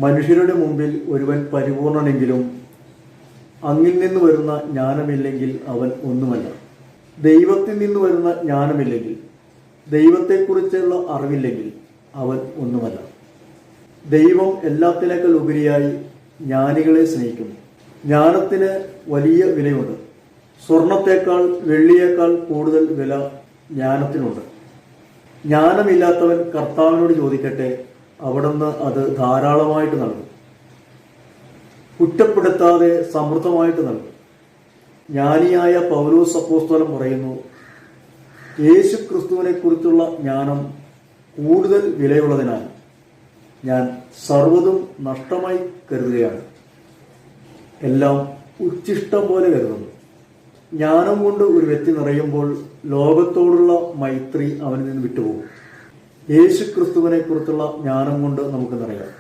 മനുഷ്യരുടെ മുമ്പിൽ ഒരുവൻ പരിപൂർണനെങ്കിലും അങ്ങിൽ നിന്ന് വരുന്ന ജ്ഞാനമില്ലെങ്കിൽ അവൻ ഒന്നുമല്ല. ദൈവത്തിൽ നിന്ന് വരുന്ന ജ്ഞാനമില്ലെങ്കിൽ, ദൈവത്തെക്കുറിച്ചുള്ള അറിവില്ലെങ്കിൽ അവൻ ഒന്നുമല്ല. ദൈവം എല്ലാത്തിനേക്കാൾ ഉപരിയായി ജ്ഞാനികളെ സ്നേഹിക്കുന്നു. ജ്ഞാനത്തിന് വലിയ വിലയുണ്ട്. സ്വർണത്തേക്കാൾ വെള്ളിയേക്കാൾ കൂടുതൽ വില ജ്ഞാനത്തിനുണ്ട്. ജ്ഞാനമില്ലാത്തവൻ കർത്താവിനോട് ചോദിക്കട്ടെ, അവിടുന്ന് അത് ധാരാളമായിട്ട് നൽകും, കുറ്റപ്പെടുത്താതെ സമൃദ്ധമായിട്ട് നൽകും. ജ്ഞാനിയായ പൗലോസ് അപ്പോസ്തലൻ പറയുന്നു, യേശു ക്രിസ്തുവിനെ കുറിച്ചുള്ള ജ്ഞാനം കൂടുതൽ വിലയുള്ളതിനാൽ ഞാൻ സർവ്വതും നഷ്ടമായി കരുതുകയാണ്, എല്ലാം ഉച്ഛിഷ്ടം പോലെ കരുതുന്നു. ജ്ഞാനം കൊണ്ട് ഒരു വ്യക്തി നിറയുമ്പോൾ ലോകത്തോടുള്ള മൈത്രി അവനിൽ നിന്ന് വിട്ടുപോകും. യേശു ക്രിസ്തുവിനെ കുറിച്ചുള്ള ജ്ഞാനം കൊണ്ട് നമുക്ക് നിറയാം.